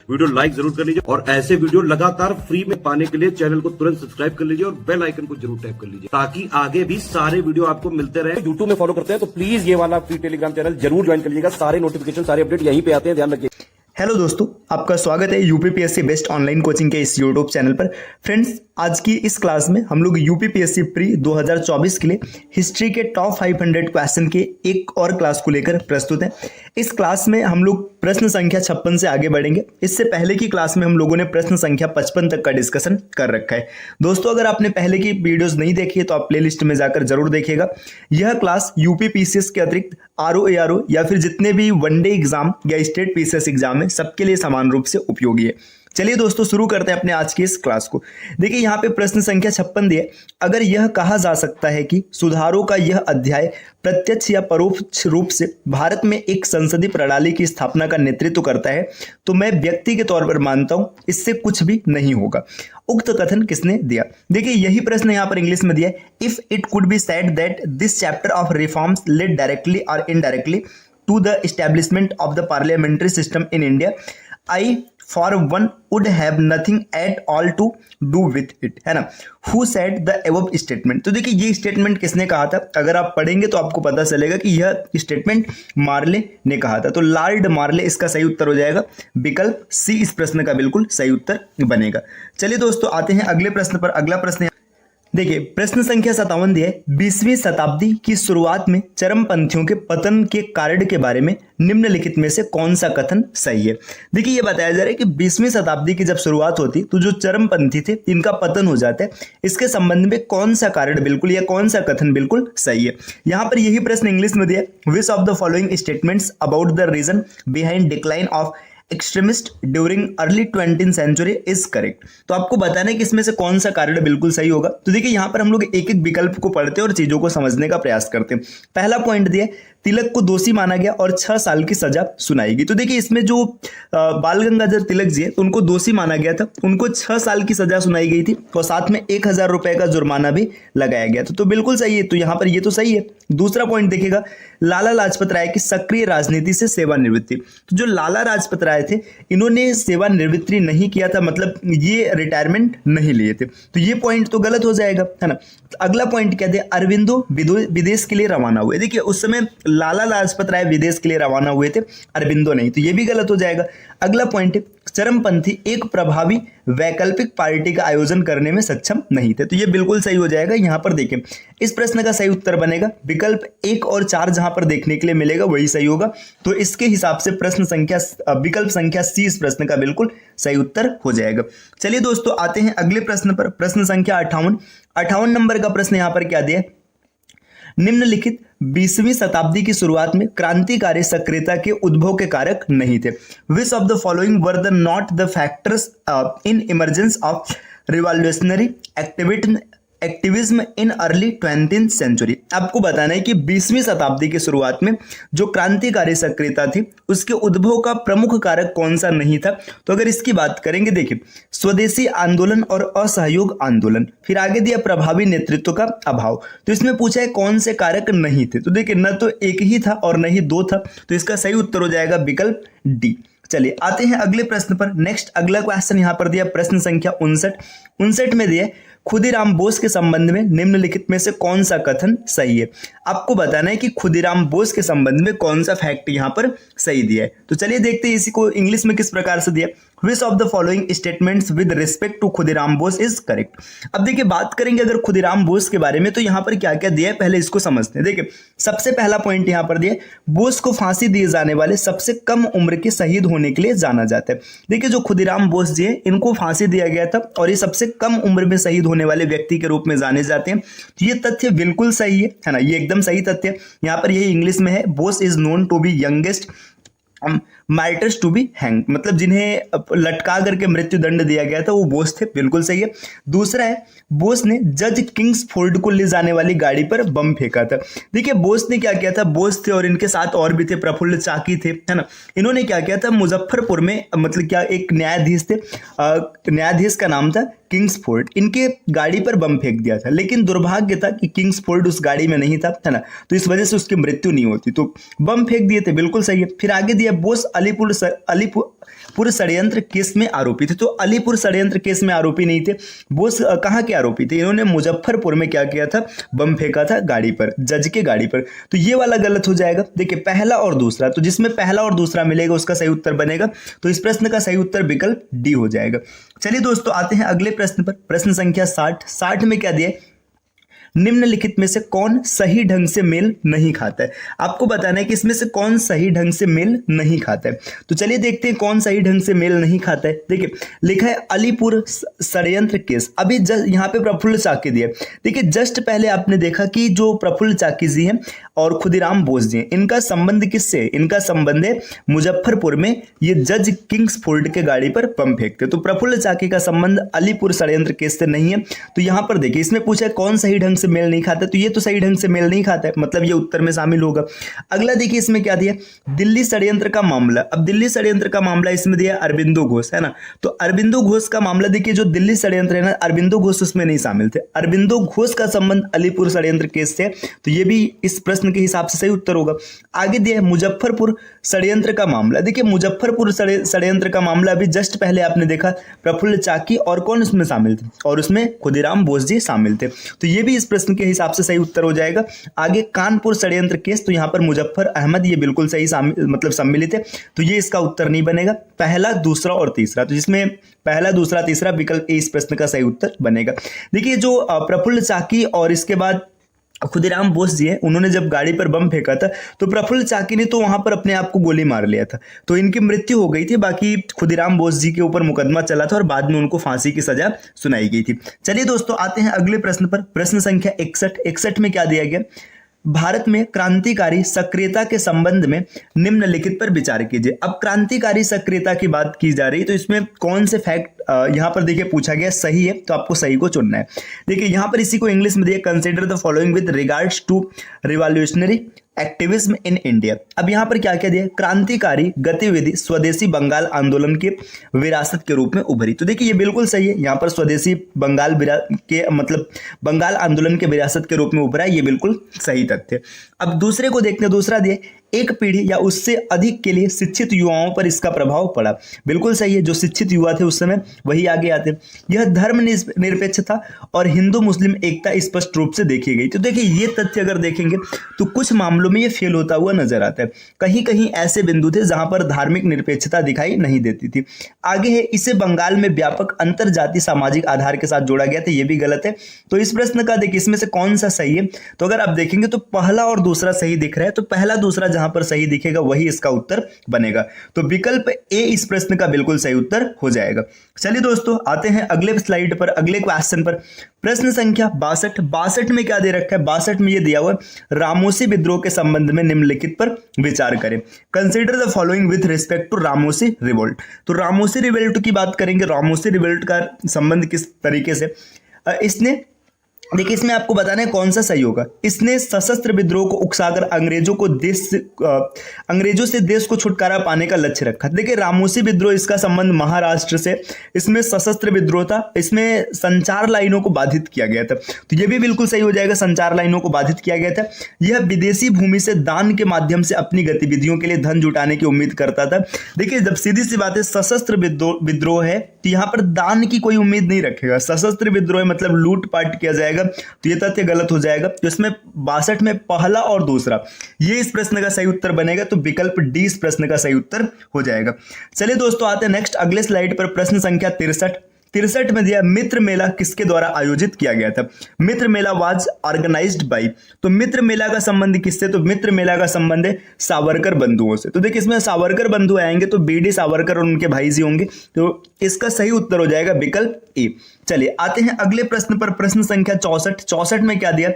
Video like जरूर कर लीजिए और ऐसे वीडियो लगातार फ्री में पाने के लिए चैनल को तुरंत सब्सक्राइब कर लीजिए और बेल आइकन को जरूर टैप कर लीजिए ताकि आगे भी सारे वीडियो आपको मिलते रहे। यूट्यूब में फॉलो करते हैं तो प्लीज ये वाला फ्री टेलीग्राम चैनल जरूर ज्वाइन कर लीजिएगा। सारे नोटिफिकेशन सारे अपडेट यहीं पे आते हैं, ध्यान रखिए। हेलो दोस्तों, आपका स्वागत है यूपीपीएससी बेस्ट ऑनलाइन कोचिंग के इस यूट्यूब चैनल पर। फ्रेंड्स, आज की इस क्लास में हम लोग यूपीपीएससी प्री 2024 के लिए हिस्ट्री के टॉप 500 क्वेश्चन के एक और क्लास को लेकर प्रस्तुत हैं। इस क्लास में हम लोग प्रश्न संख्या 56 से आगे बढ़ेंगे। इससे पहले की क्लास में हम लोगों ने प्रश्न संख्या 55 तक का डिस्कशन कर रखा है। दोस्तों, अगर आपने पहले की वीडियोस नहीं देखी है तो आप प्लेलिस्ट में जाकर जरूर देखिएगा। यह क्लास यूपीपीसीएस के अतिरिक्त आरओ एआरओ या फिर जितने भी वनडे एग्जाम या स्टेट पीसीएस एग्जाम है सबके लिए समान रूप से उपयोगी है। चलिए दोस्तों, शुरू करते हैं अपने आज की इस क्लास को। देखिए, यहाँ पे प्रश्न संख्या 56 दिए। अगर यह कहा जा सकता है कि सुधारों का यह अध्याय प्रत्यक्ष या परोक्ष रूप से भारत में एक संसदीय प्रणाली की स्थापना का नेतृत्व करता है, तो मैं व्यक्ति के तौर पर मानता हूं इससे कुछ भी नहीं होगा। उक्त कथन किसने दिया? देखिए, यही प्रश्न यहाँ पर इंग्लिश में दिया है। If it could be said that this chapter of reforms led directly और indirectly to the establishment of the parliamentary system in India, I for one would have nothing at all to do with it, है ना। Who said the above statement? तो देखिए, ये statement किसने कहा था? अगर आप पढ़ेंगे तो आपको पता चलेगा कि यह स्टेटमेंट मार्ले ने कहा था। तो लॉर्ड मार्ले इसका सही उत्तर हो जाएगा। विकल्प सी इस प्रश्न का बिल्कुल सही उत्तर बनेगा। चलिए दोस्तों, आते हैं अगले प्रश्न पर। अगला प्रश्न देखिए, प्रश्न संख्या 57 दिया है। 20वीं शताब्दी की शुरुआत में चरमपंथियों के पतन के कारण के बारे में निम्नलिखित में से कौन सा कथन सही है? देखिए, ये बताया जा रहा है कि 20वीं शताब्दी की जब शुरुआत होती तो जो चरमपंथी थे इनका पतन हो जाता है। इसके संबंध में कौन सा कारण बिल्कुल या कौन सा कथन बिल्कुल सही है? यहां पर यही प्रश्न इंग्लिश में दिया है। Which of the following statements about the reason behind decline of extremist during early 20th century is correct? तो आपको बताना है कि इसमें से कौन सा कारण बिल्कुल सही होगा। तो देखिए, यहां पर हम लोग एक एक विकल्प को पढ़ते हैं और चीजों को समझने का प्रयास करते हैं। पहला पॉइंट दिया, तिलक को दोषी माना गया और 6 साल की सजा सुनाई गई। तो देखिए, इसमें जो बाल गंगाधर तिलक जी है तो उनको दोषी माना गया था, उनको 6 साल की सजा सुनाई गई थी और साथ में 1000 रुपए का जुर्माना भी लगाया गया था। तो बिल्कुल सही है। तो यहाँ पर ये तो सही है। दूसरा पॉइंट देखिएगा, लाला लाजपत राय की सक्रिय राजनीति से सेवानिवृत्ति। तो जो लाला लाजपत राय थे इन्होंने सेवानिवृत्ति नहीं किया था, मतलब ये रिटायरमेंट नहीं लिए थे। तो ये पॉइंट तो गलत हो जाएगा, है ना। तो अगला पॉइंट क्या दिया, अरविंदो विदेश के लिए रवाना हुए। देखिए, उस समय लाला लाजपत राय विदेश के लिए रवाना हुए थे, अरविंदो नहीं। तो ये भी गलत हो जाएगा। अगला पॉइंट है, चरमपंथी एक प्रभावी वैकल्पिक पार्टी का आयोजन करने में सक्षम नहीं थे। तो ये बिल्कुल सही हो जाएगा। यहां पर देखें, इस प्रश्न का सही उत्तर बनेगा विकल्प 1 और 4 जहां पर देखने के लिए मिलेगा वही सही होगा। तो इसके हिसाब से प्रश्न संख्या विकल्प संख्या सी इस प्रश्न का बिल्कुल सही उत्तर हो जाएगा। चलिए दोस्तों, आते हैं अगले प्रश्न पर। प्रश्न संख्या 58 नंबर का प्रश्न यहां पर क्या दिया, निम्नलिखित 20वीं शताब्दी की शुरुआत में क्रांतिकारी सक्रियता के उद्भव के कारक नहीं थे। Which of the following were the not the factors in emergence of revolutionary activism in early 20th century? आपको बताना है कि 20वीं शताब्दी की शुरुआत में जो क्रांतिकारी सक्रियता थी उसके उद्भव का प्रमुख कारक कौन सा नहीं था? तो अगर इसकी बात करेंगे, देखिए, स्वदेशी आंदोलन और असहयोग आंदोलन। फिर आगे दिया प्रभावी नेतृत्व का अभाव। तो इसमें पूछा है कौन से कारक नहीं थे। तो देखिए, न तो एक ही था और न ही 2 था। तो इसका सही उत्तर हो जाएगा विकल्प डी। चलिए, आते हैं अगले प्रश्न पर। नेक्स्ट अगला क्वेश्चन यहां पर दिया प्रश्न संख्या 59 में दिया, खुदीराम बोस के संबंध में निम्नलिखित में से कौन सा कथन सही है? आपको बताना है कि खुदीराम बोस के संबंध में कौन सा फैक्ट यहां पर सही दिया है। तो चलिए देखते हैं इसी को इंग्लिश में किस प्रकार से दिया। Which of the following statements with respect to Khudiram Bose is correct? अब देखिए, बात करेंगे अगर खुदीराम बोस के बारे में तो यहां पर क्या क्या दिया है पहले इसको समझते हैं। देखिए, सबसे पहला पॉइंट यहां पर दिया, बोस को फांसी दिए जाने वाले सबसे कम उम्र के शहीद होने के लिए जाना जाता है। देखिए, जो खुदीराम बोस जी है इनको फांसी दिया गया था और ये सबसे कम उम्र में शहीद होने वाले व्यक्ति के रूप में जाने जाते हैं। तो ये तथ्य बिल्कुल सही है ना, ये एकदम सही तथ्य है। यहां पर यही इंग्लिश में है, Bose is known to be youngest martyrs to be hang, मतलब जिन्हें लटका करके मृत्यु दंड दिया गया था वो बोस थे। बिल्कुल सही है। दूसरा है, बोस ने जज किंग्सफोर्ड को ले जाने वाली गाड़ी पर बम फेंका था। देखिए, बोस ने क्या किया था, बोस थे और इनके साथ और भी थे, प्रफुल्ल चाकी थे, है ना। इन्होंने क्या किया था, मुजफ्फरपुर में मतलब क्या एक न्यायाधीश थे, न्यायाधीश का नाम था किंग्सफोर्ड, इनके गाड़ी पर बम फेंक दिया था। लेकिन दुर्भाग्य था कि किंग्सफोर्ड उस गाड़ी में नहीं था, है ना। तो इस वजह से उसकी मृत्यु नहीं होती, तो बम फेंक दिए थे। बिल्कुल सही है। फिर आगे दिया, बोस अलीपुर षड्यंत्र केस में आरोपी थे। तो अलीपुर षड्यंत्र केस में आरोपी नहीं थे, बोस कहाँ के आरोपी थे? इन्होंने मुजफ्फरपुर में क्या किया था? बम फेंका था गाड़ी पर, जज के गाड़ी पर। तो ये वाला गलत हो जाएगा। देखिए पहला और दूसरा, तो जिसमें पहला और दूसरा मिलेगा उसका सही उत्तर बनेगा। तो इस प्रश्न का सही उत्तर विकल्प डी हो जाएगा। चलिए दोस्तों आते हैं अगले प्रश्न पर। प्रश्न संख्या 60 में क्या दिया है? निम्नलिखित में से कौन सही ढंग से मेल नहीं खाता है? आपको बताना है कि इसमें से कौन सही ढंग से मेल नहीं खाता है। तो चलिए देखते हैं कौन सही ढंग से मेल नहीं खाता है। देखिए लिखा है अलीपुर षड्यंत्र केस। अभी यहाँ पे प्रफुल्ल चाकी दिया। देखिए जस्ट पहले आपने देखा कि जो प्रफुल्ल चाकी जी हैं और खुदीराम बोस जी हैं, इनका संबंध किससे है? इनका संबंध है मुजफ्फरपुर में ये जज किंग्सफोर्ड के गाड़ी पर बम फेंकते। तो प्रफुल्ल चाकी का संबंध अलीपुर षड्यंत्र केस से नहीं है। तो यहां पर देखिए इसमें पूछा है कौन सही ढंग से मेल नहीं खाता, तो ये तो सही ढंग से मेल नहीं खाता है, मतलब ये उत्तर में शामिल होगा। अगला देखिए इसमें क्या दिया? दिल्ली षड्यंत्र का मामला। अब दिल्ली षड्यंत्र का मामला इसमें दिया अरबिंदो घोष, है ना। तो अरबिंदो घोष का मामला देखिए, जो दिल्ली षड्यंत्र है ना, अरबिंदो घोष उसमें नहीं शामिल थे। अरबिंदो घोष का संबंध अलीपुर षड्यंत्र केस से, तो ये भी इस प्रश्न के हिसाब से सही उत्तर होगा। आगे दिया है मुजफ्फरपुर षड्यंत्र का मामला। देखिए मुजफ्फरपुर षड्यंत्र का मामला अभी जस्ट पहले आपने देखा प्रफुल्ल चाकी और कौन उसमें शामिल थे, और उसमें खुदीराम बोस जी शामिल थे। तो ये भी इस प्रश्न के हिसाब से सही उत्तर हो जाएगा। आगे कानपुर षड्यंत्र केस, तो यहाँ पर मुजफ्फर अहमद ये बिल्कुल सही मतलब सम्मिलित है, तो ये इसका उत्तर नहीं बनेगा। पहला दूसरा और तीसरा, तो जिसमें पहला दूसरा तीसरा विकल्प ए इस प्रश्न का सही उत्तर बनेगा। देखिए जो प्रफुल्ल चाकी और इसके बाद खुदीराम बोस जी हैं, उन्होंने जब गाड़ी पर बम फेंका था तो प्रफुल्ल चाकी ने तो वहां पर अपने आप को गोली मार लिया था, तो इनकी मृत्यु हो गई थी। बाकी खुदीराम बोस जी के ऊपर मुकदमा चला था और बाद में उनको फांसी की सजा सुनाई गई थी। चलिए दोस्तों आते हैं अगले प्रश्न पर। प्रश्न संख्या 61 में क्या दिया गया? भारत में क्रांतिकारी सक्रियता के संबंध में निम्नलिखित पर विचार कीजिए। अब क्रांतिकारी सक्रियता की बात की जा रही है, तो इसमें कौन से फैक्ट यहां पर देखिए पूछा गया सही है, तो आपको सही को चुनना है। देखिए यहां पर इसी को इंग्लिश में दिया, consider the following with regards to revolutionary activism in India. अब यहां पर क्या क्या दिया? क्रांतिकारी गतिविधि स्वदेशी बंगाल आंदोलन के विरासत के रूप में उभरी। तो देखिए ये बिल्कुल सही है, यहां पर स्वदेशी बंगाल के मतलब बंगाल आंदोलन के विरासत के रूप में उभरा, ये बिल्कुल सही तथ्य। अब दूसरे को देखते हैं, दूसरा दिए एक पीढ़ी या उससे अधिक के लिए शिक्षित युवाओं पर इसका प्रभाव पड़ा। बिल्कुल सही है, जो शिक्षित युवा थे उस समय वही आगे आते। यह धर्म निरपेक्ष था और हिंदू मुस्लिम एकता स्पष्ट रूप से देखी गई। तो देखिए ये तथ्य अगर देखेंगे तो कुछ मामलों में ये फेल होता हुआ नजर आता है। कहीं कहीं ऐसे बिंदु थे जहां पर धार्मिक निरपेक्षता दिखाई नहीं देती थी। आगे है, इसे बंगाल में व्यापक अंतर जातीय सामाजिक आधार के साथ जोड़ा गया था, ये भी गलत है। तो इस प्रश्न का देखिए इसमें से कौन सा सही है? तो अगर आप देखेंगे तो पहला और दूसरा सही दिख रहा है, तो पहला दूसरा जहां पर सही दिखेगा वही इसका उत्तर बनेगा। तो विकल्प ए इस प्रश्न का बिल्कुल सही उत्तर हो जाएगा। चलिए दोस्तों आते हैं अगले स्लाइड पर, अगले क्वेश्चन पर। प्रश्न संख्या 62 में क्या दे रखा है? 62 में ये दिया हुआ रामोसी विद्रोह के संबंध में निम्नलिखित पर विचार करें। Consider the following with respect to Ramosi revolt. तो रामोसी रिवोल्ट की बात करेंगे। रामोसी रिवोल्ट का संबंध किस तरीके से? इसने देखिए इसमें आपको बताना है कौन सा सही होगा। इसने सशस्त्र विद्रोह को उकसाकर अंग्रेजों से देश को छुटकारा पाने का लक्ष्य रखा। देखिए रामोसी विद्रोह, इसका संबंध महाराष्ट्र से, इसमें सशस्त्र विद्रोह था, इसमें संचार लाइनों को बाधित किया गया था। तो यह भी बिल्कुल सही हो जाएगा, संचार लाइनों को बाधित किया गया था। यह विदेशी भूमि से दान के माध्यम से अपनी गतिविधियों के लिए धन जुटाने की उम्मीद करता था। देखिए जब सीधी सी बात है सशस्त्र विद्रोह है तो यहां पर दान की कोई उम्मीद नहीं रखेगा। सशस्त्र विद्रोह मतलब लूटपाट किया जाएगा, तो यह तथ्य गलत हो जाएगा। तो इसमें 62 में पहला और दूसरा ये इस प्रश्न का सही उत्तर बनेगा, तो विकल्प डी इस प्रश्न का सही उत्तर हो जाएगा। चलिए दोस्तों आते हैं नेक्स्ट अगले स्लाइड पर। प्रश्न संख्या 63 में दिया मित्र मेला किसके द्वारा आयोजित किया गया था? मित्र मेला वाज ऑर्गेनाइज्ड बाय। तो मित्र मेला का संबंध किससे? तो मित्र मेला का संबंध है सावरकर बंधुओं से। तो देखिए इसमें सावरकर बंधु आएंगे तो बीडी सावरकर और उनके भाई जी होंगे, तो इसका सही उत्तर हो जाएगा विकल्प ए। चलिए आते हैं अगले प्रश्न पर। प्रश्न संख्या 64 में क्या दिया?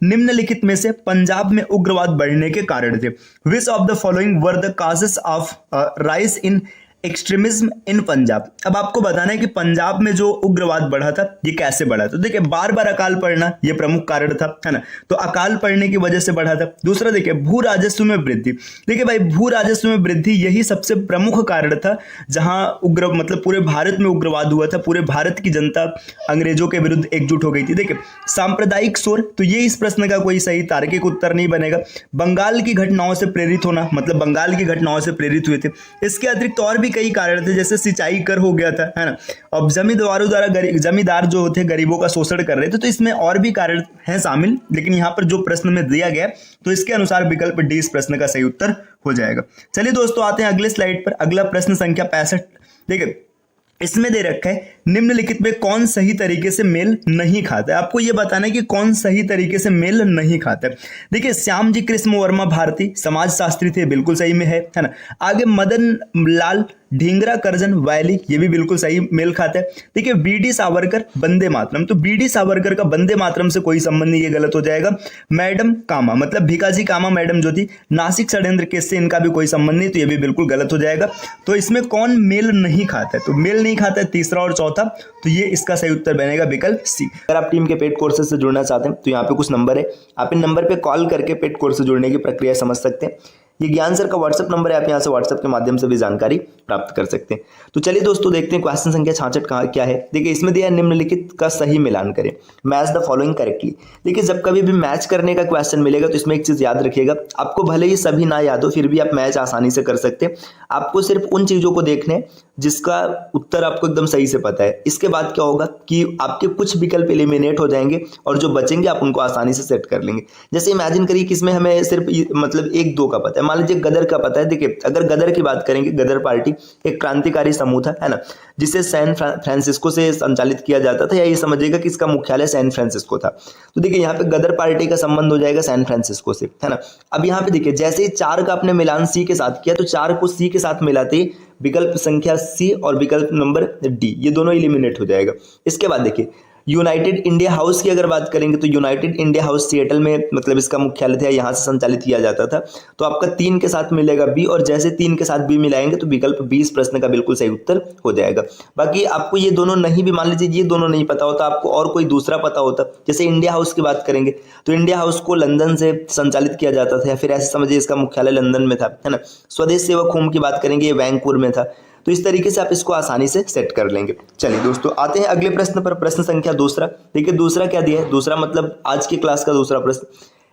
निम्नलिखित में से पंजाब में उग्रवाद बढ़ने के कारण थे। Which of the following were the causes of rise in extremism इन पंजाब। अब आपको बताना है कि पंजाब में जो उग्रवाद बढ़ा था ये कैसे बढ़ा। तो देखिए बार बार अकाल पड़ना ये प्रमुख कारण था, है ना। तो अकाल पड़ने की वजह से बढ़ा था। दूसरा देखिए भू राजस्व में वृद्धि। देखिए भाई भू राजस्व में वृद्धि यही सबसे प्रमुख कारण था जहां उग्र मतलब पूरे भारत में उग्रवाद हुआ था। पूरे भारत की जनता अंग्रेजों के विरुद्ध एकजुट हो गई थी। देखिए सांप्रदायिक शोर, तो ये इस प्रश्न का कोई सही तार्किक उत्तर नहीं बनेगा। बंगाल की घटनाओं से प्रेरित होना, मतलब बंगाल की घटनाओं से प्रेरित हुए थे। इसके अतिरिक्त और भी कई कारण थे, जैसे सिंचाई कर हो गया था, है ना। अब जमींदारों द्वारा जमींदार जो थे गरीबों का शोषण कर रहे थे। तो इसमें और भी कारण हैं शामिल, लेकिन यहाँ पर जो प्रश्न में दिया गया तो इसके अनुसार विकल्प डी इस प्रश्न का सही उत्तर हो जाएगा। चलिए दोस्तों आते हैं अगले स्लाइड पर। अगला प्रश्न संख्या 65। देखिए इसमें दे रखा है निम्नलिखित में कौन सही तरीके से मेल नहीं खाता है। आपको यह बताना है कि कौन सही तरीके से मेल नहीं खाता है। देखिए श्याम जी कृष्ण वर्मा भारती समाजशास्त्री थे, बिल्कुल सही में है ना। आगे मदन लाल ढींगरा करजन वैली, ये भी बिल्कुल सही मेल खाता है। देखिए बीडी सावरकर वंदे मातरम, तो बीडी सावरकर का वंदे मातरम से कोई संबंध नहीं, ये गलत हो जाएगा। मैडम कामा मतलब भिकाजी कामा मैडम जो थी, नासिक षड्यंत्र केस से इनका भी कोई संबंध नहीं, तो ये भी बिल्कुल गलत हो जाएगा। तो इसमें कौन मेल नहीं खाता है, तो मेल नहीं खाता है तीसरा और चौथा, तो ये इसका सही उत्तर बनेगा विकल्प सी। अगर आप टीम के पेड कोर्सेज से जुड़ना चाहते हैं तो यहाँ पे कुछ नंबर है, आप इन नंबर पे कॉल करके पेड कोर्स से जुड़ने की प्रक्रिया समझ सकते हैं। ये ज्ञान सर का व्हाट्सएप नंबर है, आप यहाँ से व्हाट्सएप के माध्यम से भी जानकारी प्राप्त कर सकते हैं। तो चलिए दोस्तों देखते हैं क्वेश्चन संख्या 66 कहाँ क्या है। देखिए इसमें दिया निम्नलिखित का सही मिलान करें, मैच द फॉलोइंग करेक्टली। देखिए जब कभी भी मैच करने का क्वेश्चन मिलेगा तो इसमें एक चीज याद रखिएगा, आपको भले ही सभी ना याद हो फिर भी आप मैच आसानी से कर सकते हैं। आपको सिर्फ उन चीजों को देखने जिसका उत्तर आपको एकदम सही से पता है। इसके बाद क्या होगा कि आपके कुछ विकल्प एलिमिनेट हो जाएंगे और जो बचेंगे आप उनको आसानी से सेट कर लेंगे। जैसे इमेजिन करिए कि इसमें हमें सिर्फ मतलब 1-2 का पता है, मान लीजिए गदर का पता है। देखिए अगर गदर की बात करेंगे, गदर पार्टी एक क्रांतिकारी समूह था, है ना, जिसे सैन फ्रांसिस्को से संचालित किया जाता था, या ये समझिएगा कि इसका मुख्यालय सैन फ्रांसिस्को था। तो देखिए यहाँ पे गदर पार्टी का संबंध हो जाएगा सैन फ्रांसिस्को से, है ना। अब यहाँ पे देखिए जैसे ही 4 का आपने मिलान सी के साथ किया तो 4 को सी के साथ मिलाते ही विकल्प संख्या सी और विकल्प नंबर डी ये दोनों एलिमिनेट हो जाएगा। इसके बाद देखिए यूनाइटेड इंडिया हाउस की अगर बात करेंगे तो यूनाइटेड इंडिया हाउस सिएटल में मतलब इसका मुख्यालय था, यहाँ से संचालित किया जाता था। तो आपका 3 के साथ मिलेगा बी, और जैसे 3 के साथ बी मिलाएंगे तो विकल्प 20 प्रश्न का बिल्कुल सही उत्तर हो जाएगा। बाकी आपको ये दोनों नहीं भी, मान लीजिए ये दोनों नहीं पता होता, आपको और कोई दूसरा पता होता, जैसे इंडिया हाउस की बात करेंगे तो इंडिया हाउस को लंदन से संचालित किया जाता था, या फिर ऐसे समझिए इसका मुख्यालय लंदन में था, है ना। स्वदेश सेवक होम की बात करेंगे ये वैंकूवर में था। तो इस तरीके से आप इसको आसानी से सेट कर लेंगे। चलिए दोस्तों आते हैं अगले प्रश्न पर, प्रश्न संख्या दूसरा। देखिए दूसरा क्या दिया है, दूसरा मतलब आज की क्लास का दूसरा प्रश्न।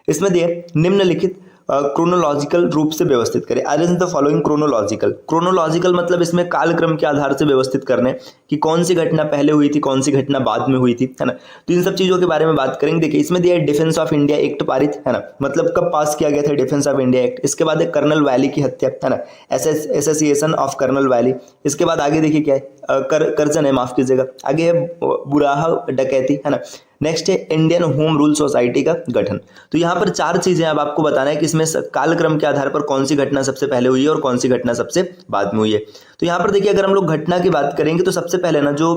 इसमें दिया निम्नलिखित क्रोनोलॉजिकल रूप से व्यवस्थित करें। Arrange the following chronological. Chronological मतलब इसमें कालक्रम के आधार से व्यवस्थित करने कि कौन सी घटना पहले हुई थी, कौन सी घटना बाद में हुई थी, है ना। तो इन सब चीजों के बारे में बात करेंगे। देखिए इसमें दिया है डिफेंस ऑफ इंडिया एक्ट पारित, है ना, मतलब कब पास किया गया था डिफेंस ऑफ इंडिया एक्ट। इसके बाद है कर्नल वैली की हत्या, है ना, एसोसिएशन ऑफ कर्नल वैली। इसके बाद आगे देखिए क्या है, करजन है, माफ कीजिएगा। आगे है बुराहा डकैती, है ना। नेक्स्ट है इंडियन होम रूल सोसाइटी का गठन। तो यहाँ पर 4 चीजें अब आपको बताना है कि इसमें कालक्रम के आधार पर कौन सी घटना सबसे पहले हुई है और कौन सी घटना सबसे बाद में हुई है। तो यहाँ पर देखिए अगर हम लोग घटना की बात करेंगे तो सबसे पहले ना जो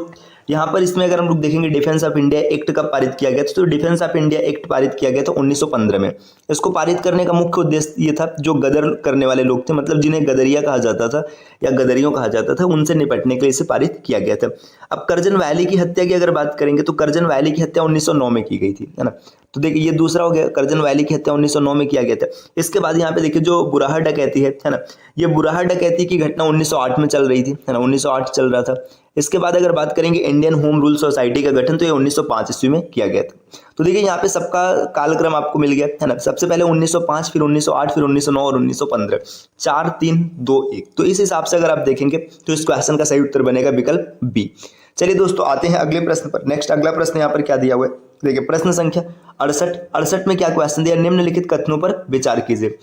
यहाँ पर इसमें अगर हम लोग देखेंगे डिफेंस ऑफ इंडिया एक्ट कब पारित किया गया, तो डिफेंस ऑफ इंडिया एक्ट पारित किया गया था 1915 में। इसको पारित करने का मुख्य उद्देश्य ये था जो गदर करने वाले लोग थे, मतलब जिन्हें गदरिया कहा जाता था या गदरियों कहा जाता था, उनसे निपटने के लिए इसे पारित किया गया था। अब करजन वैली की हत्या की अगर बात करेंगे तो करजन वैली की हत्या 1909 में की गई थी, है ना। तो देखिए ये दूसरा हो गया, करजन वैली की हत्या 1909 में किया गया था। इसके बाद यहाँ पे देखिए जो बुराहा डकैती है ना, ये बुराहा डकैती की घटना 1908 में चल रही थी, है ना, 1908 चल रहा था। इसके बाद अगर बात करेंगे इंडियन होम रूल सोसाइटी का गठन, तो ये 1905 ईस्वी में किया गया था। तो देखिए यहाँ पे सबका कालक्रम आपको मिल गया, है ना। सबसे पहले 1905, फिर 1908, फिर 1909 और 1915, 4 3 2 1। तो इस हिसाब से अगर आप देखेंगे तो इस क्वेश्चन का सही उत्तर बनेगा विकल्प बी। चलिए दोस्तों आते हैं अगले प्रश्न पर। नेक्स्ट अगला प्रश्न यहाँ पर क्या दिया हुआ है, देखिए प्रश्न संख्या 68 में क्या क्वेश्चन दिया, निम्नलिखित कथनों पर विचार कीजिए।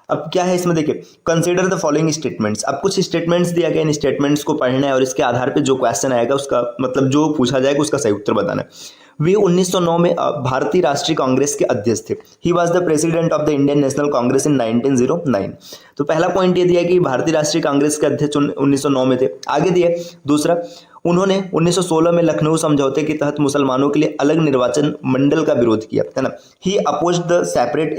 अब क्या है इसमें देखिए, कंसीडर द फॉलोइंग स्टेटमेंट्स। अब कुछ स्टेटमेंट्स दिया गया, इन स्टेटमेंट्स को पढ़ना है और इसके आधार पे जो क्वेश्चन आएगा उसका मतलब जो पूछा जाएगा उसका सही उत्तर बताना है। वे 1909 में भारतीय राष्ट्रीय कांग्रेस के अध्यक्ष थे। He was the president of the Indian National Congress in 1909। तो पहला पॉइंट ये दिया कि भारतीय राष्ट्रीय कांग्रेस के अध्यक्ष 1909 में थे। आगे दिया दूसरा, उन्होंने 1916 में लखनऊ समझौते के तहत मुसलमानों के लिए अलग निर्वाचन मंडल का विरोध किया, है ना। He opposed the separate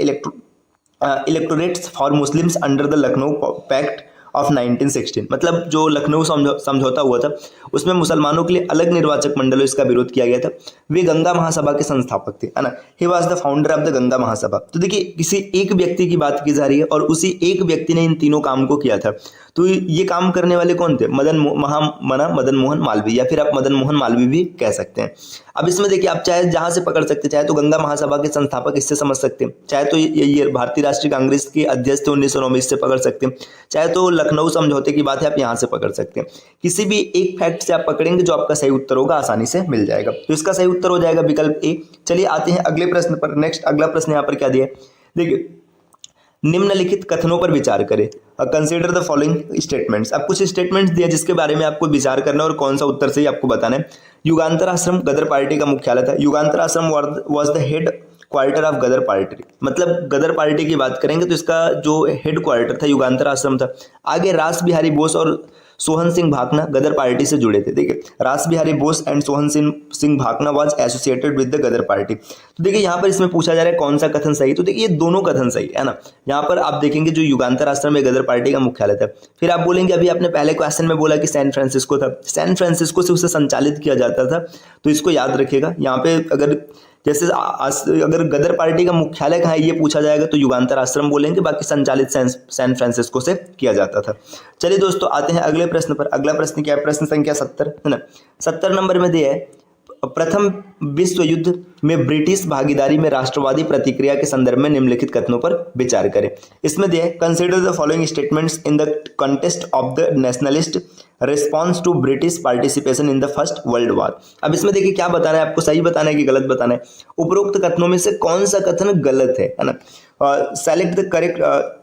electorates for Muslims under the Lucknow pact of 1916, मतलब जो लखनऊ समझौता हुआ था उसमें मुसलमानों के लिए अलग निर्वाचक मंडलों इसका विरोध किया गया था। वे गंगा महासभा के संस्थापक थे, है ना। He was the founder of the Ganga Mahasabha. तो देखिए किसी एक व्यक्ति की बात की जा रही है और उसी एक व्यक्ति ने इन तीनों काम को किया था। तो ये काम करने वाले कौन थे? मदन मोहन मालवीय, या फिर आप मदन मोहन मालवीय भी कह सकते हैं। अब इसमें देखिए आप चाहे जहां से पकड़ सकते हैं, चाहे तो गंगा महासभा के संस्थापक इससे समझ सकते हैं, चाहे तो ये भारतीय राष्ट्रीय कांग्रेस के अध्यक्ष थे 1909 इससे पकड़ सकते हैं, चाहे तो लखनऊ समझौते की बात है आप यहां से पकड़ सकते हैं। किसी भी एक फैक्ट से आप पकड़ेंगे जो आपका सही उत्तर होगा आसानी से मिल जाएगा। तो इसका सही उत्तर हो जाएगा विकल्प ए। चलिए आते हैं अगले प्रश्न पर। नेक्स्ट अगला प्रश्न यहाँ पर क्या दिया है, देखिए निम्नलिखित कथनों पर विचार करें। Consider the following statements. अब कुछ स्टेटमेंट्स दिया जिसके बारे में आपको विचार करना है और कौन सा उत्तर सही आपको बताना है। युगांतर आश्रम गदर पार्टी का मुख्यालय था। Yugantar Ashram was the head quarter of Ghadar party, मतलब गदर पार्टी की बात करेंगे तो इसका जो हेड क्वार्टर था युगांतर आश्रम था। आगे रास बिहारी बोस और सोहन सिंह भाकना गदर पार्टी से जुड़े थे। देखिए Ras Bihari Bose and Sohan Singh Bhakna was associated with the Ghadar party. तो देखिए यहाँ पर इसमें पूछा जा रहा है कौन सा कथन सही, तो देखिए ये दोनों कथन सही है ना। यहाँ पर आप देखेंगे जो युगांतर आश्रम में गदर पार्टी का मुख्यालय था। फिर आप बोलेंगे अभी आपने पहले क्वेश्चन में बोला कि सैन फ्रांसिस्को था, सैन फ्रांसिस्को से उसे संचालित किया जाता था, तो इसको याद रखिएगा। यहाँ पे अगर जैसे अगर गदर पार्टी का मुख्यालय कहाँ है ये पूछा जाएगा तो युगांतर आश्रम बोलेंगे, बाकी संचालित सैन फ्रांसिस्को से किया जाता था। चलिए दोस्तों आते हैं अगले प्रश्न पर। अगला प्रश्न क्या है? प्रश्न संख्या 70 है ना। 70 नंबर में दिया है प्रथम विश्व युद्ध में ब्रिटिश भागीदारी में राष्ट्रवादी प्रतिक्रिया के संदर्भ में निम्नलिखित कथनों पर विचार करें। इसमें दिया है consider the following statements in the contest of the nationalist response to British participation in the First World War. अब इसमें देखिए क्या बताना है आपको, सही बताना है कि गलत बताना है। उपरोक्त कथनों में से कौन सा कथन गलत है ना। Select the correct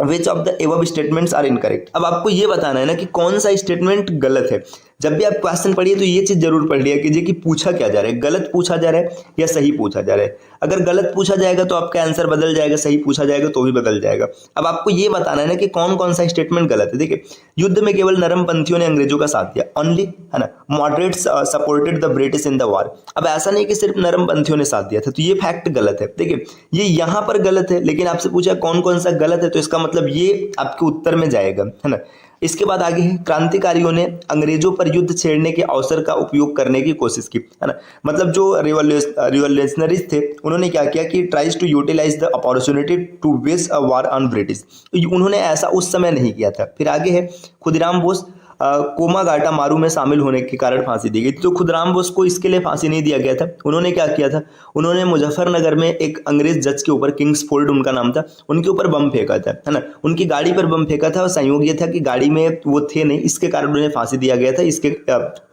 which of the above statements are incorrect. अब आपको ये बताना है ना कि कौन सा स्टेटमेंट गलत है। जब भी आप क्वेश्चन पढ़िए तो ये चीज जरूर पढ़ लिया कीजिए कि पूछा क्या जा रहा है, गलत पूछा जा रहा है या सही पूछा जा रहा है। अगर गलत पूछा जाएगा तो आपका आंसर बदल जाएगा, सही पूछा जाएगा तो भी बदल जाएगा। अब आपको ये बताना है ना कि कौन कौन सा स्टेटमेंट गलत है। देखिए युद्ध में केवल नरमपंथियों ने अंग्रेजों का साथ दिया, ओनली, है ना। Moderates supported the British in the war. अब ऐसा नहीं कि सिर्फ नरमपंथियों ने साथ दिया था, तो ये फैक्ट गलत है। देखिए ये यहाँ पर गलत है, लेकिन आपसे पूछा कौन कौन सा गलत है, तो इसका मतलब ये आपके उत्तर में जाएगा, है ना। इसके बाद आगे है क्रांतिकारियों ने अंग्रेजों पर युद्ध छेड़ने के अवसर का उपयोग करने की कोशिश की, है ना। मतलब जो रिवॉल्यूशनरीज थे उन्होंने क्या किया कि tries to utilise the opportunity to wage a war on British. उन्होंने ऐसा उस समय नहीं किया था। फिर आगे है खुदीराम बोस कोमागाटा मारू में शामिल होने के कारण फांसी दी गई। तो खुदीराम बोस को इसके लिए फांसी नहीं दिया गया था। उन्होंने क्या किया था, उन्होंने मुजफ्फरनगर में एक अंग्रेज जज के ऊपर, किंग्सफोर्ड उनका नाम था, उनके ऊपर बम फेंका था, है ना। उनकी गाड़ी पर बम फेंका था और संयोग ये था कि गाड़ी में वो थे नहीं, इसके कारण उन्हें फांसी दिया गया था। इसके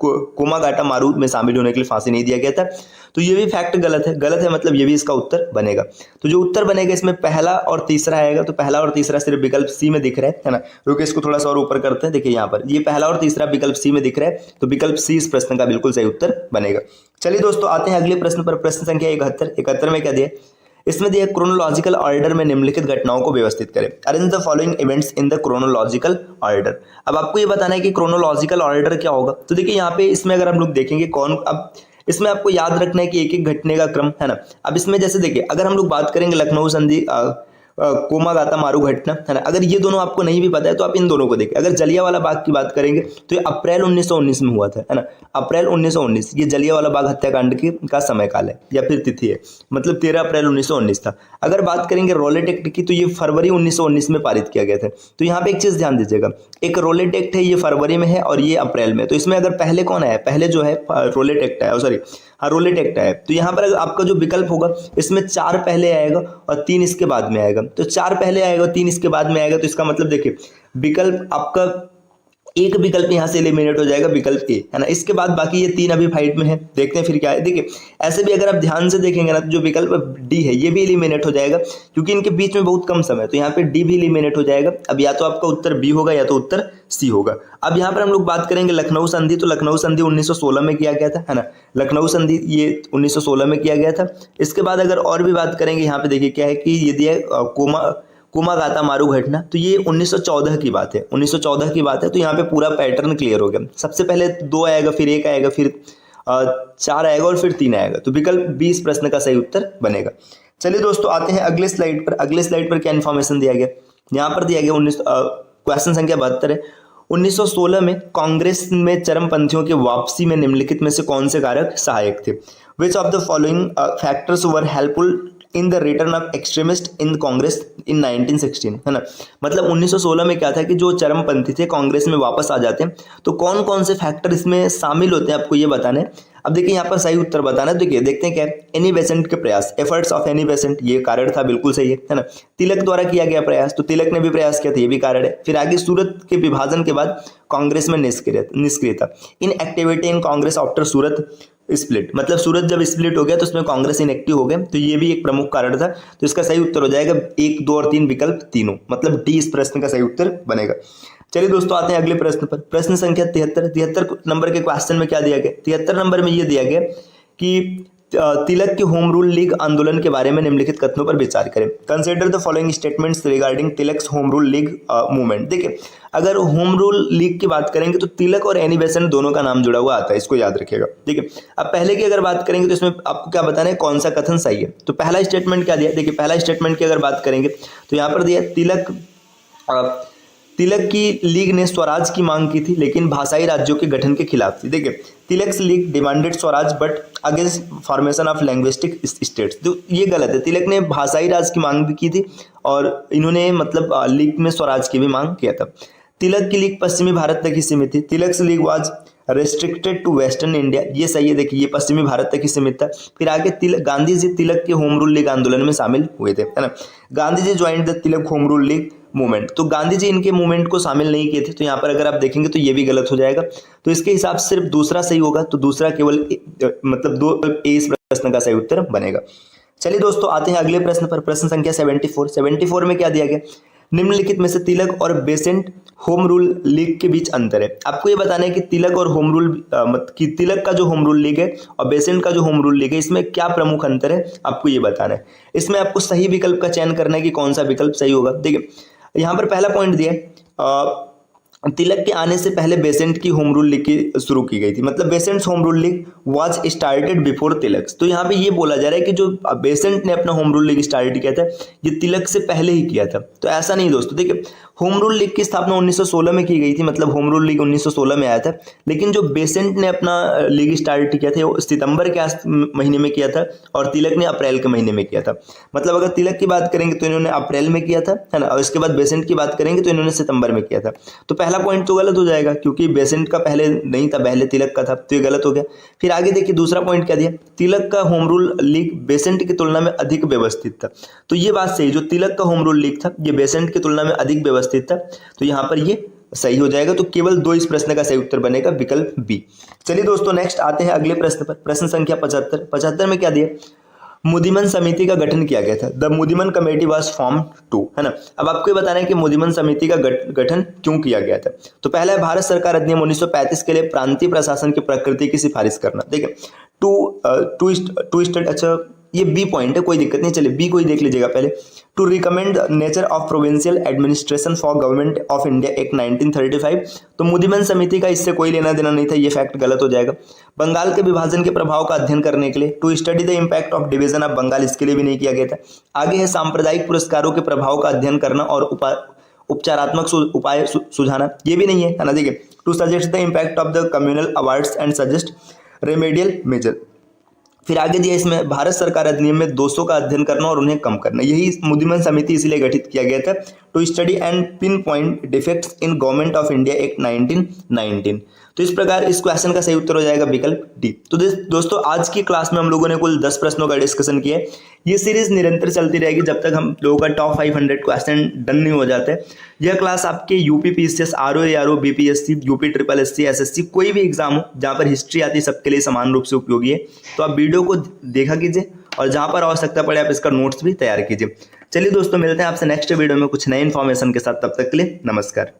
कोमागाटा मारू में शामिल होने के लिए फांसी नहीं दिया गया था। तो ये भी फैक्ट गलत है, गलत है मतलब ये भी इसका उत्तर बनेगा। तो जो उत्तर बनेगा इसमें पहला और तीसरा आएगा। तो पहला और तीसरा सिर्फ विकल्प सी में दिख रहा है ना। रुके इसको थोड़ा सा और ऊपर करते हैं। देखिए यहाँ पर ये पहला और तीसरा विकल्प सी में दिख रहा है, तो विकल्प सी इस प्रश्न का बिल्कुल सही उत्तर बनेगा। चलिए दोस्तों आते हैं अगले प्रश्न पर। प्रश्न संख्या 71 में क्या दिया? इसमें दिया क्रोनोलॉजिकल ऑर्डर में निम्नलिखित घटनाओं को व्यवस्थित करें। Arrange the following events in the chronological order. अब आपको ये बताना है कि क्रोनोलॉजिकल ऑर्डर क्या होगा। तो देखिए यहाँ पे इसमें अगर हम लोग देखेंगे अब इसमें आपको याद रखना है कि एक एक घटने का क्रम, है ना। अब इसमें जैसे देखिए अगर हम लोग बात करेंगे लखनऊ संधि कोमागाटा मारू घटना, है ना। अगर ये दोनों आपको नहीं भी पता है तो आप इन दोनों को देखिए। अगर जलियांवाला बाग की बात करेंगे तो ये अप्रैल 1919 में हुआ था, है ना। अप्रैल 1919 ये जलियांवाला बाग हत्याकांड का समय काल है या फिर तिथि है, मतलब 13 अप्रैल 1919 था। अगर बात करेंगे रोलेट एक्ट की तो ये फरवरी 1919 में पारित किया गया था। तो यहाँ पे एक चीज ध्यान दीजिएगा, एक रोलेट एक्ट है ये फरवरी में है और ये अप्रैल में। तो इसमें अगर पहले कौन है, पहले जो है रोलेट एक्ट है, सॉरी रोलेट एक्ट है। तो यहाँ पर आपका जो विकल्प होगा इसमें 4 पहले आएगा और 3 इसके बाद में आएगा। तो 4 पहले आएगा और 3 इसके बाद में आएगा। तो इसका मतलब देखिए विकल्प आपका एक विकल्प यहाँ से एलिमिनेट हो जाएगा, विकल्प ए, है ना। इसके बाद बाकी ये 3 अभी फाइट में है, देखते हैं फिर क्या है। देखिए ऐसे भी अगर आप ध्यान से देखेंगे ना तो जो विकल्प डी है ये भी एलिमिनेट हो जाएगा, क्योंकि इनके बीच में बहुत कम समय है। तो यहाँ पे डी भी एलिमिनेट हो जाएगा। अब या तो आपका उत्तर बी होगा या तो उत्तर सी होगा। अब यहाँ पर हम लोग बात करेंगे लखनऊ संधि। तो लखनऊ संधि 1916 में किया गया था, है ना। लखनऊ संधि ये 1916 में किया गया था। इसके बाद अगर और भी बात करेंगे यहाँ पे देखिए क्या है कि ये दिया कोमागाटा मारू घटना, तो ये 1914 की बात है, 1914 की बात है। तो यहाँ पे पूरा पैटर्न क्लियर हो गया। सबसे पहले 2 आएगा, फिर 1 आएगा, फिर 4 आएगा और फिर 3 आएगा। तो विकल्प बी इस प्रश्न का सही उत्तर बनेगा। चलिए दोस्तों आते हैं अगले स्लाइड पर। अगले स्लाइड पर क्या इन्फॉर्मेशन दिया गया? यहाँ पर दिया गया क्वेश्चन संख्या 72 है, 1916 में कांग्रेस में चरमपंथियों की वापसी में निम्नलिखित में से कौन से कारक सहायक थे? Which of the following factors were helpful in the return of extremist in Congress in 1916, है ना। मतलब 1916 में क्या था कि जो चरमपंथी थे कांग्रेस में वापस आ जाते हैं, तो कौन कौन से फैक्टर इसमें शामिल होते हैं आपको ये बताना है। अब देखिए यहाँ पर सही उत्तर बताना है, देखिए देखते हैं क्या है। एनी बेसेंट के प्रयास, एफर्ट्स ऑफ एनी बेसेंट, ये कारण था, बिल्कुल सही है ना। तिलक द्वारा किया गया प्रयास, तो तिलक ने भी प्रयास किया था, ये भी कारण है। फिर आगे सूरत के विभाजन के बाद कांग्रेस में निष्क्रियता, in activity in Congress after Surat split, मतलब सूरत जब स्प्लिट हो गया तो उसमें कांग्रेस इनएक्टिव हो गए, तो ये भी एक प्रमुख कारण था। तो इसका सही उत्तर हो जाएगा 1, 2 और 3 विकल्प तीनों, मतलब डी इस प्रश्न का सही उत्तर बनेगा। चलिए दोस्तों आते हैं अगले प्रश्न पर। प्रश्न संख्या 73 नंबर के क्वेश्चन में क्या दिया गया? 73 नंबर में ये दिया गया कि तिलक के होम रूल लीग आंदोलन के बारे में निम्नलिखित कथनों पर विचार करें। Consider the following statements regarding Tilak's home rule league movement. देखिए अगर होम रूल लीग की बात करेंगे तो तिलक और एनी बेसेंट दोनों का नाम जुड़ा हुआ आता है, इसको याद रखिएगा। देखिए अब पहले की अगर बात करेंगे तो इसमें आपको क्या बताना है, कौन सा कथन सही है। तो पहला स्टेटमेंट क्या दिया? देखिए पहला स्टेटमेंट की अगर बात करेंगे तो यहाँ पर दिया तिलक की लीग ने स्वराज की मांग की थी लेकिन भाषाई राज्यों के गठन के खिलाफ थी। देखिए Tilak's league demanded Swaraj but against formation of linguistic states, तो ये गलत है। तिलक ने भाषाई राज की मांग भी की थी और इन्होंने मतलब लीग में स्वराज की भी मांग किया था। तिलक की लीग पश्चिमी भारत तक ही सीमित थी। Tilak's league was restricted to western India, ये सही है। देखिए ये पश्चिमी भारत तक ही सीमित था। फिर आगे गांधी जी तिलक के होम रूल लीग आंदोलन में शामिल हुए थे, है ना। Gandhi ji joined the Tilak home rule league movement, तो गांधी जी इनके मूवमेंट को शामिल नहीं किए थे, तो यहाँ पर अगर आप देखेंगे तो ये भी गलत हो जाएगा। तो इसके हिसाब से सिर्फ दूसरा सही होगा, तो दूसरा केवल मतलब 2 ए इस प्रश्न का सही उत्तर बनेगा। चलिए दोस्तों आते हैं अगले प्रश्न पर। प्रश्न संख्या 74 में क्या दिया गया? निम्नलिखित में से तिलक और बेसेंट होम रूल लीग के बीच अंतर है। आपको ये बताना है कि तिलक और होम रूल कि तिलक का जो होम रूल लीग है और बेसेंट का जो होम रूल लीग है, इसमें क्या प्रमुख अंतर है आपको ये बताना है। इसमें आपको सही विकल्प का चयन करना है कि कौन सा विकल्प सही होगा। देखिए यहाँ पर पहला पॉइंट दिया है तिलक के आने से पहले बेसेंट की होम रूल लीग की शुरू की गई थी, मतलब Besant's home rule league was started before Tilak. तो यहाँ पे ये बोला जा रहा है कि जो बेसेंट ने अपना होम रूल लीग स्टार्ट किया था ये तिलक से पहले ही किया था। तो ऐसा नहीं दोस्तों, देखिए होम रूल लीग की स्थापना 1916 में की गई थी, मतलब होम रूल लीग 1916 में आया था। लेकिन जो बेसेंट ने अपना लीग स्टार्ट किया था वो सितंबर के महीने में किया था और तिलक ने अप्रैल के महीने में किया था। मतलब अगर तिलक की बात करेंगे तो इन्होंने अप्रैल में किया था, है ना, और इसके बाद बेसेंट की बात करेंगे तो इन्होंने सितंबर में किया था। तो पहला पॉइंट तो गलत हो जाएगा क्योंकि बेसेंट का पहले नहीं था, पहले तिलक का था, तो ये गलत हो गया। फिर आगे देखिए दूसरा पॉइंट क्या दिया, तिलक का होम रूल लीग बेसेंट की तुलना में अधिक व्यवस्थित था। तो ये बात सही, जो तिलक का होम रूल लीग था ये बेसेंट की तुलना में अधिक व्यवस्थित था, तो यहाँ पर ये सही हो जाएगा। तो केवल 2 इस प्रश्न का सही उत्तर बनेगा, विकल्प बी। चलिए दोस्तों नेक्स्ट आते हैं अगले प्रश्न पर। प्रश्न संख्या 75 में क्या दिया, मुदिमन समिति का गठन किया गया था। The Muddiman committee was form to, है ना। अब आपको ये बताना है कि मुदिमन समिति का गठन क्यों किया गया था। तो पहला है भारत सरकार अधिनियम 1935 के लिए प्रांतीय प्रशासन की प्रकृति की सिफारिश करना। देखिए टू स्टेट, अच्छा ये बी पॉइंट है, कोई दिक्कत नहीं, चलिए बी को ही देख लीजिएगा पहले। To recommend nature of provincial administration for Government of India Act 1935। तो मुदिमन समिति का इससे कोई लेना देना नहीं था, ये फैक्ट गलत हो जाएगा। बंगाल के विभाजन के प्रभाव का अध्ययन करने के लिए, to study the impact of division of Bengal, इसके लिए भी नहीं किया गया था। आगे है सांप्रदायिक पुरस्कारों के प्रभाव का अध्ययन करना और उपचारात्मक उपाय सुझाना, ये भी नहीं है ना। देखिए to suggest the impact of the communal awards and suggest remedial measure. फिर आगे दिया इसमें भारत सरकार अधिनियम में दोषों का अध्ययन करना और उन्हें कम करना, यही मुदिमन समिति इसलिए गठित किया गया था, to study and pinpoint defects in Government of India Act 1919। तो इस प्रकार इस क्वेश्चन का सही उत्तर हो जाएगा विकल्प डी। तो दोस्तों आज की क्लास में हम लोगों ने कुल 10 प्रश्नों का डिस्कशन किया है। ये सीरीज निरंतर चलती रहेगी जब तक हम लोगों का टॉप 500 क्वेश्चन डन नहीं हो जाता है। यह क्लास आपके UP PCS, RO, BPSC, UP triple SC, SSC, कोई भी एग्जाम हो जहाँ पर हिस्ट्री आती है सबके लिए समान रूप से उपयोगी है। तो आप वीडियो को देखा कीजिए और जहाँ पर आवश्यकता पड़े आप इसका नोट्स भी तैयार कीजिए। चलिए दोस्तों मिलते हैं आपसे नेक्स्ट वीडियो में कुछ नए इन्फॉर्मेशन के साथ, तब तक के लिए नमस्कार।